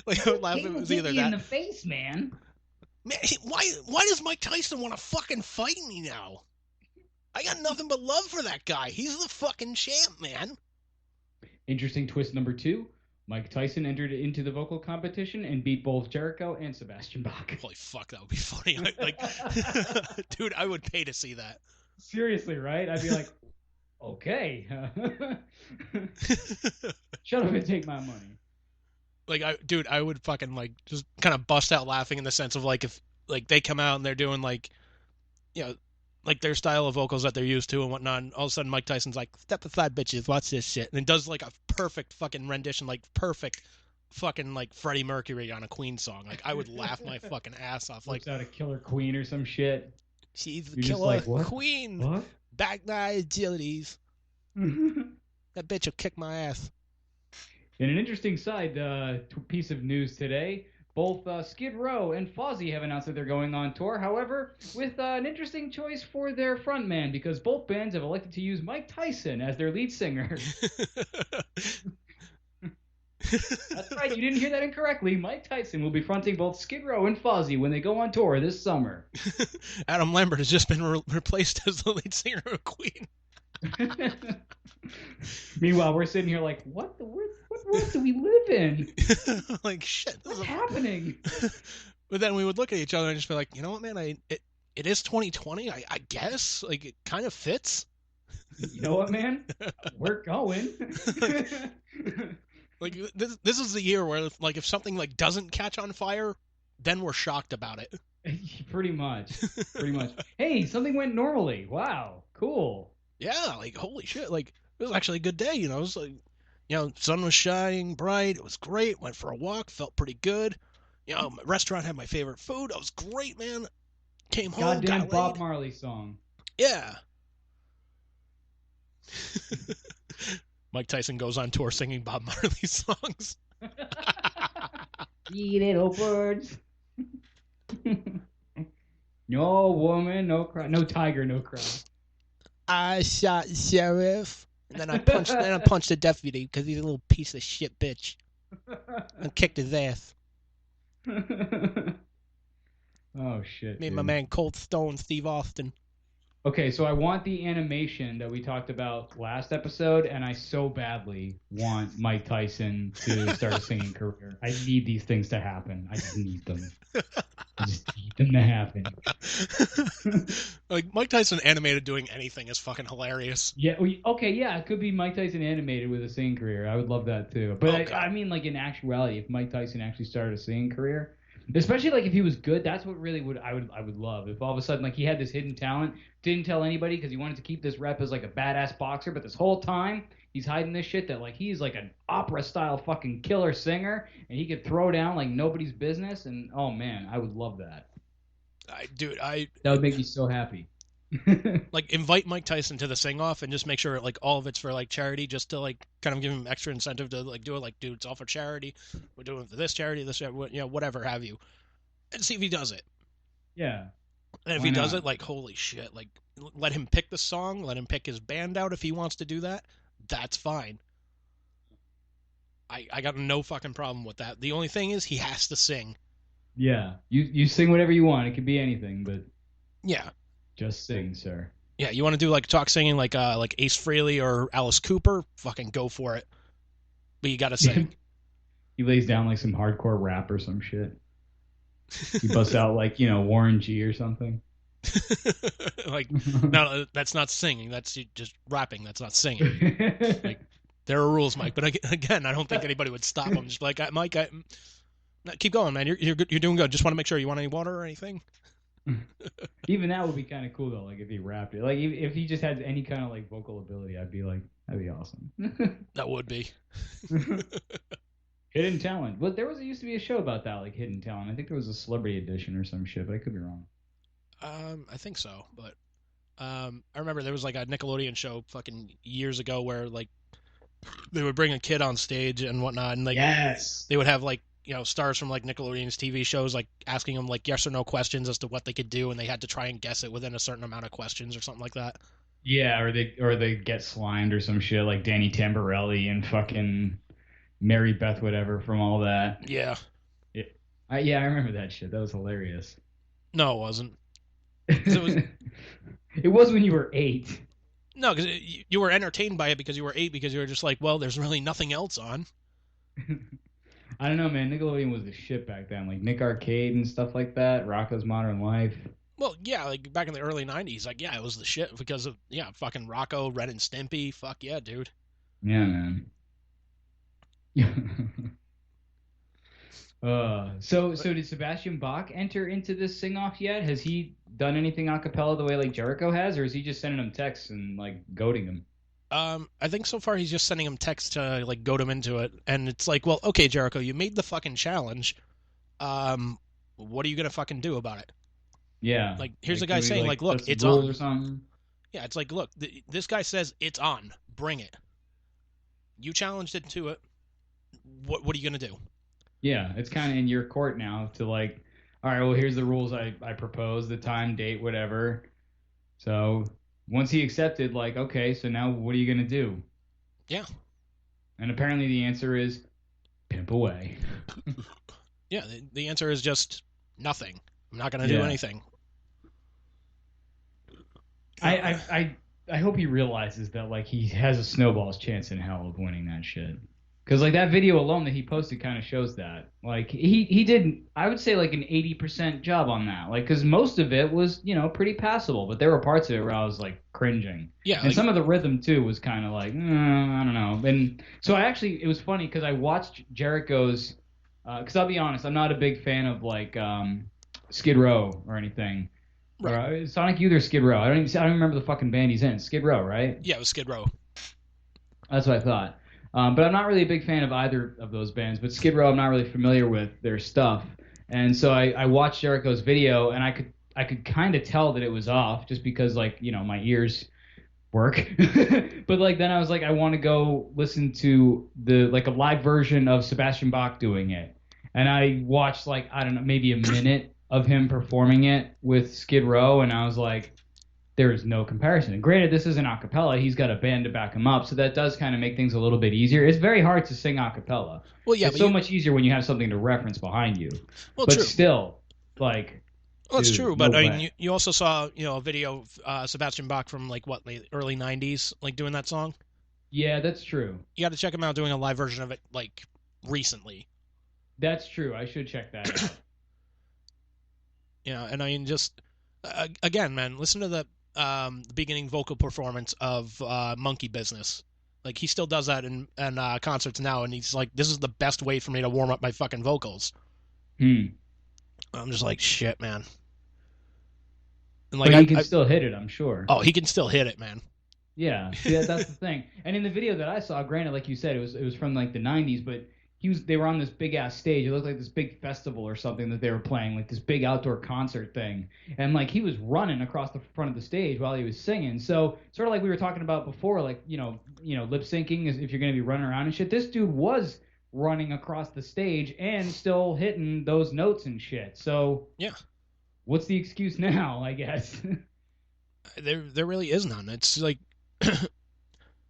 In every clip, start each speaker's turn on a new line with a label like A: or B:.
A: Like I would laugh if
B: King
A: it
B: will
A: was
B: hit
A: either
B: you in
A: that.
B: the face, man.
A: Man, why does Mike Tyson want to fucking fight me now? I got nothing but love for that guy. He's the fucking champ, man.
B: Interesting twist number two. Mike Tyson entered into the vocal competition and beat both Jericho and Sebastian Bach.
A: Holy fuck, that would be funny. Like, dude, I would pay to see that.
B: Seriously, right? I'd be like, okay. Shut up and take my money.
A: Like, dude, I would fucking like just kind of bust out laughing in the sense of like if like they come out and they're doing like you know like their style of vocals that they're used to and whatnot, and all of a sudden Mike Tyson's like, "Step aside, bitches, watch this shit," and it does like a perfect fucking rendition, like perfect fucking like Freddie Mercury on a Queen song. Like I would laugh my fucking ass off. Like
B: Whips out a killer queen or some shit.
A: she's the
B: You're just
A: killer
B: like, what?
A: queen.
B: What?
A: Back my agilities. That bitch will kick my ass.
B: In an interesting side piece of news today, both Skid Row and Fozzy have announced that they're going on tour. However, with an interesting choice for their frontman, because both bands have elected to use Mike Tyson as their lead singer. That's right, you didn't hear that incorrectly. Mike Tyson will be fronting both Skid Row and Fozzy when they go on tour this summer.
A: Adam Lambert has just been replaced as the lead singer of Queen.
B: Meanwhile, we're sitting here like, what world do we live in?
A: Like shit.
B: What's happening?
A: But then we would look at each other and just be like, you know what, man? It is 2020. I guess like it kind of fits.
B: You know what, man? We're going.
A: Like this is the year where like if something like doesn't catch on fire, then we're shocked about it.
B: Pretty much. Hey, something went normally. Wow, cool.
A: Yeah, like holy shit, like it was actually a good day. It was like sun was shining bright. It was great. Went for a walk, felt pretty good. My restaurant had my favorite food. It was great, man. Came home,
B: Goddamn
A: got
B: Bob
A: laid.
B: Marley song.
A: Yeah. Mike Tyson goes on tour singing Bob Marley songs.
B: Three little birds. No woman, no cry. No tiger, no cry.
A: I shot the sheriff, and then I punched the deputy because he's a little piece of shit bitch, and kicked his ass.
B: Oh shit.
A: Me and
B: dude.
A: my man Cold Stone Steve Austin.
B: Okay, so I want the animation that we talked about last episode, and I so badly want Mike Tyson to start a singing career. I need these things to happen. I just need them. I just need them to happen.
A: Like Mike Tyson animated doing anything is fucking hilarious.
B: Yeah. Okay. Yeah. It could be Mike Tyson animated with a singing career. I would love that too. But
A: Okay.
B: I mean, like in actuality, if Mike Tyson actually started a singing career, especially like if he was good, that's what really I would love. If all of a sudden like he had this hidden talent, didn't tell anybody because he wanted to keep this rep as like a badass boxer, but this whole time he's hiding this shit that like he's like an opera style fucking killer singer and he could throw down like nobody's business. And oh man, I would love that. That would make me so happy.
A: Like invite Mike Tyson to the sing off and just make sure like all of it's for like charity, just to like kind of give him extra incentive to like do it. Like, dude, it's all for charity. We're doing it for this charity, whatever have you, and see if he does it.
B: Yeah.
A: And if
B: Why
A: he does
B: not?
A: it, like holy shit, like let him pick the song, let him pick his band out if he wants to do that. That's fine. I got no fucking problem with that. The only thing is he has to sing.
B: Yeah. You sing whatever you want. It could be anything, but
A: Yeah.
B: just sing, sir.
A: Yeah, you want to do like talk singing like Ace Frehley or Alice Cooper? Fucking go for it. But you got to sing.
B: He lays down like some hardcore rap or some shit. He busts out like, Warren G or something.
A: Like, no, that's not singing. That's just rapping. That's not singing. Like, there are rules, Mike. But again, I don't think anybody would stop him. Just like, Mike, keep going, man. You're good. You're doing good. Just want to make sure. You want any water or anything?
B: Even that would be kind of cool though. Like if he rapped it, like if he just had any kind of like vocal ability, I'd be like, that'd be awesome.
A: That would be.
B: Hidden talent. But there used to be a show about that, like hidden talent. I think there was a celebrity edition or some shit, but I could be wrong.
A: I think so, but I remember there was like a Nickelodeon show fucking years ago where like they would bring a kid on stage and whatnot, and like
B: Yes.
A: they would have like stars from like Nickelodeon's TV shows like asking them like yes or no questions as to what they could do, and they had to try and guess it within a certain amount of questions or something like that.
B: Yeah, or they get slimed or some shit like Danny Tamborelli and fucking Mary Beth whatever from all that.
A: Yeah.
B: Yeah, I remember that shit. That was hilarious.
A: No, it wasn't. 'Cause it was
B: It was when you were 8.
A: no, because you were entertained by it because you were 8 because you were just like, well, there's really nothing else on.
B: I don't know, man. Nickelodeon was the shit back then. Like Nick Arcade and stuff like that. Rocko's Modern Life.
A: Well, yeah, like back in the early '90s, like yeah, it was the shit because of fucking Rocco, Ren and Stimpy. Fuck yeah, dude.
B: Yeah, man. So did Sebastian Bach enter into this sing off yet? Has he done anything a cappella the way like Jericho has, or is he just sending them texts and like goading them?
A: I think so far he's just sending him text to like goad him into it, and it's like, well, okay, Jericho, you made the fucking challenge. What are you gonna fucking do about it?
B: Yeah.
A: Like, here's a
B: Like,
A: guy
B: can we,
A: saying,
B: like
A: like, look,
B: set some
A: it's
B: rules
A: on.
B: or something?
A: Yeah, it's like, look, this guy says it's on. Bring it. You challenged it to it. What are you gonna do?
B: Yeah, it's kind of in your court now to like, all right, well, here's the rules I propose, the time, date, whatever. So once he accepted, like, okay, so now what are you gonna do?
A: Yeah.
B: And apparently the answer is pimp away.
A: Yeah, the answer is just nothing. I'm not gonna do anything.
B: I hope he realizes that like he has a snowball's chance in hell of winning that shit. Because like that video alone that he posted kind of shows that. Like he did, I would say like an 80% job on that. Like because most of it was pretty passable, but there were parts of it where I was like cringing.
A: Yeah,
B: And
A: like,
B: some of the rhythm too was kind of like I don't know. And so it was funny because I watched Jericho's. Because I'll be honest, I'm not a big fan of like Skid Row or anything.
A: right.
B: Or Sonic Youth or Skid Row. I don't remember the fucking band he's in. Skid Row, right?
A: Yeah, it was Skid Row.
B: That's what I thought. But I'm not really a big fan of either of those bands. But Skid Row, I'm not really familiar with their stuff. And so I watched Jericho's video, and I could kind of tell that it was off, just because like my ears work. But like then I was like, I want to go listen to the like a live version of Sebastian Bach doing it. And I watched like I don't know maybe a minute of him performing it with Skid Row, and I was like, there is no comparison. And granted, this is an acapella. He's got a band to back him up, so that does kind of make things a little bit easier. It's very hard to sing acapella.
A: Well, yeah,
B: It's so much easier when you have something to reference behind you.
A: Well,
B: But
A: true.
B: still, like,
A: Well, it's
B: dude,
A: true,
B: no
A: but I
B: way.
A: mean, you also saw a video of Sebastian Bach from like what the early '90s, like doing that song.
B: Yeah, that's true.
A: You got to check him out doing a live version of it like recently.
B: That's true. I should check that out.
A: And I mean, just again, man, listen to the beginning vocal performance of Monkey Business. Like he still does that in concerts now, and he's like, "This is the best way for me to warm up my fucking vocals." I'm just like, shit, man. And like,
B: But he can still hit it, I'm sure.
A: Oh, he can still hit it, man.
B: Yeah, that's the thing. And in the video that I saw, granted, like you said, it was from like the '90s, but they were on this big ass stage. It looked like this big festival or something that they were playing, like this big outdoor concert thing. And like he was running across the front of the stage while he was singing. So sort of like we were talking about before, like lip syncing is if you're gonna be running around and shit. This dude was running across the stage and still hitting those notes and shit. So
A: yeah,
B: what's the excuse now? I guess
A: there really is none. It's like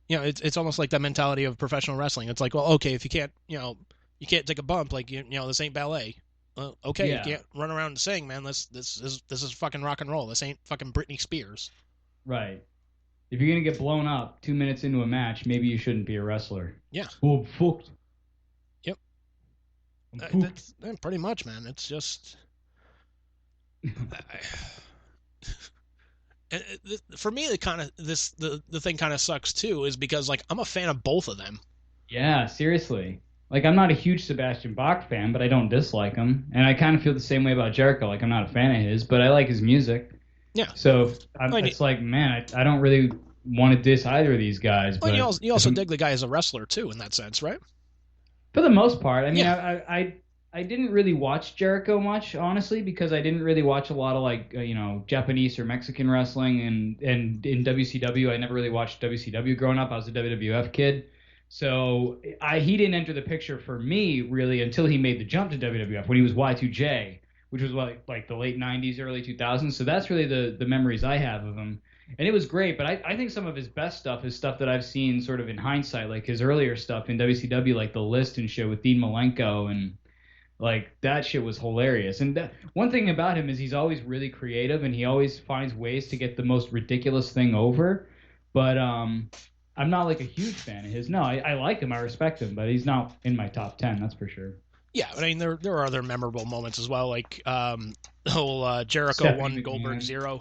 A: it's almost like that mentality of professional wrestling. It's like, well, okay, if you can't you can't take a bump, like this ain't ballet. Okay,
B: Yeah.
A: you can't run around and sing, man. This is fucking rock and roll. This ain't fucking Britney Spears.
B: Right. If you're gonna get blown up 2 minutes into a match, maybe you shouldn't be a wrestler.
A: Yeah.
B: Oh, fucked.
A: Yep. That's pretty much, man. It's just. For me, it kind of the thing kind of sucks too, is because like I'm a fan of both of them.
B: Yeah, seriously. Like I'm not a huge Sebastian Bach fan, but I don't dislike him, and I kind of feel the same way about Jericho. Like I'm not a fan of his, but I like his music.
A: Yeah.
B: So it's like, man, I don't really want to diss either of these guys.
A: Well,
B: but
A: you also dig the guy as a wrestler too, in that sense, right?
B: For the most part, I mean,
A: Yeah.
B: I didn't really watch Jericho much, honestly, because I didn't really watch a lot of like Japanese or Mexican wrestling, and in WCW, I never really watched WCW growing up. I was a WWF kid, so he didn't enter the picture for me really until he made the jump to WWF when he was Y2J, which was like the late '90s, early 2000s. So that's really the memories I have of him. And it was great, but I think some of his best stuff is stuff that I've seen sort of in hindsight, like his earlier stuff in WCW, like The List and shit with Dean Malenko, and like that shit was hilarious. And one thing about him is he's always really creative, and he always finds ways to get the most ridiculous thing over. But I'm not like a huge fan of his. No, I like him, I respect him, but he's not in my top 10, that's for sure.
A: Yeah, I mean there are other memorable moments as well, like the whole Jericho
B: Stephanie
A: 1 Goldberg
B: McMahon.
A: 0.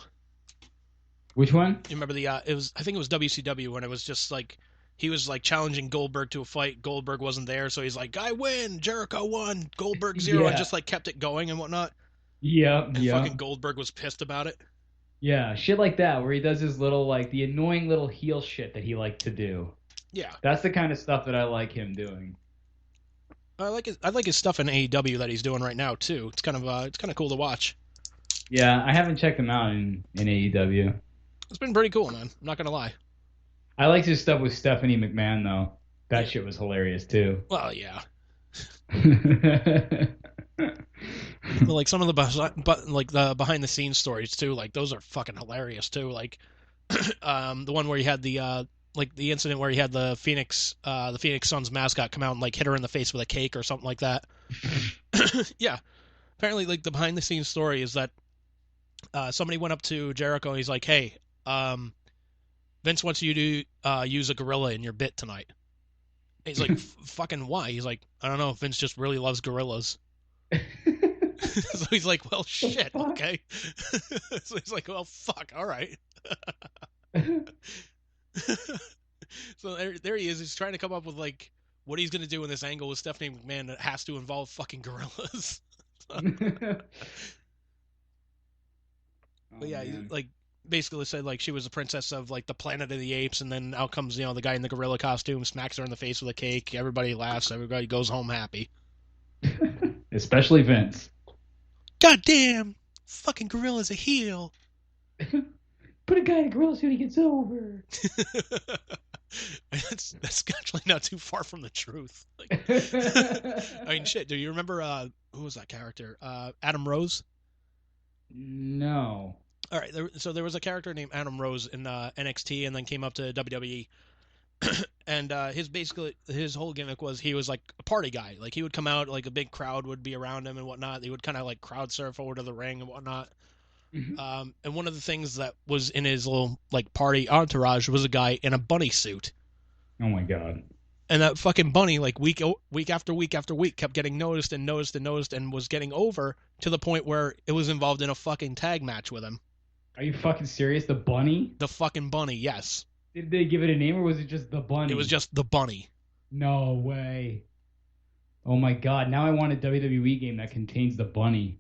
B: Which one?
A: You remember the it was, I think it was WCW, when it was just like he was like challenging Goldberg to a fight. Goldberg wasn't there, so he's like, "I win, Jericho 1, Goldberg 0," and
B: Yeah.
A: just like kept it going and whatnot.
B: Yeah,
A: And
B: yeah.
A: fucking Goldberg was pissed about it.
B: Yeah, shit like that where he does his little like the annoying little heel shit that he liked to do.
A: Yeah,
B: That's the kind of stuff that I like him doing.
A: I like his stuff in AEW that he's doing right now too. It's kind of cool to watch.
B: Yeah, I haven't checked him out in AEW.
A: It's been pretty cool, man. I'm not gonna lie.
B: I liked his stuff with Stephanie McMahon though. That
A: Yeah.
B: shit was hilarious too.
A: Well, yeah. But like some of the like the behind the scenes stories too, like those are fucking hilarious too. Like the one where he had like the incident where he had the Phoenix Suns mascot come out and like hit her in the face with a cake or something like that. Yeah. Apparently like the behind the scenes story is that somebody went up to Jericho and he's like, "Hey, Vince wants you to use a gorilla in your bit tonight." And he's like, "Fucking why?" He's like, "I don't know. Vince just really loves gorillas." So he's like, "Well, shit,
B: Fuck.
A: okay." So he's like, "Well, fuck, all right." So there he is. He's trying to come up with like what he's gonna do in this angle with Stephanie McMahon that has to involve fucking gorillas.
B: Oh
A: But yeah,
B: man.
A: like basically said like she was a princess of like the Planet of the Apes, and then out comes the guy in the gorilla costume, smacks her in the face with a cake. Everybody laughs. Everybody goes home happy.
B: Especially Vince.
A: God damn, fucking gorilla's a heel.
B: Put a guy in a gorilla suit, he gets over.
A: That's actually not too far from the truth. Like, I mean, shit. Do you remember who was that character? Adam Rose.
B: No.
A: All right. So there was a character named Adam Rose in NXT, and then came up to WWE. And his whole gimmick was he was like a party guy. Like he would come out, like a big crowd would be around him and whatnot. He would kind of like crowd surf over to the ring and whatnot. And one of the things that was in his little like party entourage was a guy in a bunny suit.
B: Oh my god.
A: And that fucking bunny, like week after week after week, kept getting noticed and noticed and noticed, and was getting over to the point where it was involved in a fucking tag match with him.
B: Are you fucking serious? The bunny?
A: The fucking bunny, yes.
B: Did they give it a name or was it just the bunny?
A: It was just the bunny.
B: No way. Oh my god, now I want a WWE game that contains the bunny.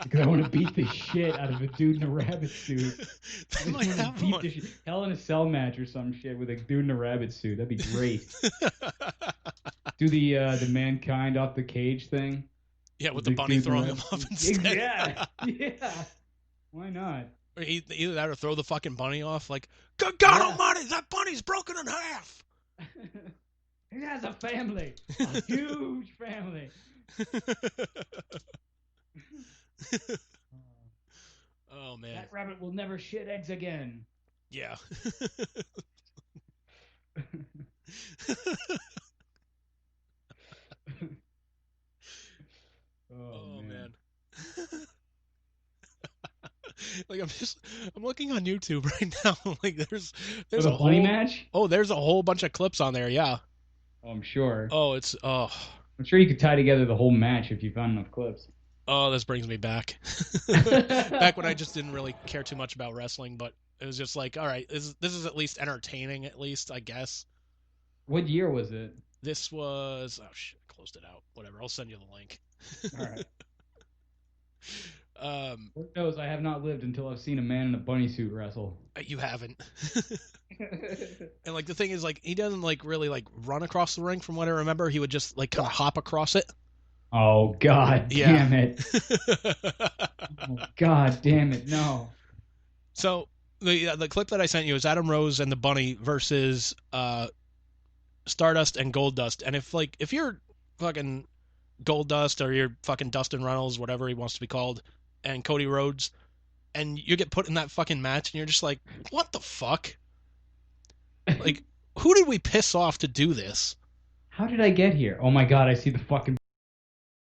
B: Because I want to beat the shit out of a dude in a rabbit suit. I
A: They
B: just
A: might
B: want to
A: have
B: beat
A: one.
B: the shit. Hell in a Cell match or some shit with a dude in a rabbit suit. That'd be great. Do the mankind off the cage thing.
A: Yeah, with the
B: The
A: bunny
B: dude in the
A: throwing him
B: rabbit
A: off
B: suit.
A: instead.
B: Yeah, yeah. Why not?
A: Or either that or throw the fucking bunny off. Like, good God
B: Yeah.
A: Almighty, that bunny's broken in half.
B: He has a family, a huge family.
A: Oh man,
B: That rabbit will never shit eggs again.
A: yeah. Oh man. Like I'm looking on YouTube right now. Like there's
B: For
A: a
B: the bunny
A: whole
B: match?
A: there's a whole bunch of clips on there. Yeah.
B: Oh, I'm sure.
A: Oh
B: I'm sure you could tie together the whole match if you found enough clips.
A: this brings me back. Back when I just didn't really care too much about wrestling, but it was just like, all right, this is at least entertaining, at least I guess.
B: What year was it?
A: This was shit, I closed it out. Whatever, I'll send you the link.
B: All right. Who knows? I have not lived until I've seen a man in a bunny suit wrestle.
A: You haven't. And like the thing is, like he doesn't like really like run across the ring. From what I remember, he would just like kind of hop across it.
B: Oh God
A: Yeah.
B: damn it! Oh God damn it! No.
A: So the clip that I sent you is Adam Rose and the Bunny versus Stardust and Goldust. And if you're fucking Goldust or you're fucking Dustin Runnels, whatever he wants to be called, and Cody Rhodes, and you get put in that fucking match, and you're just like, what the fuck? Like, who did we piss off to do this?
B: How did I get here? Oh my god, I see the fucking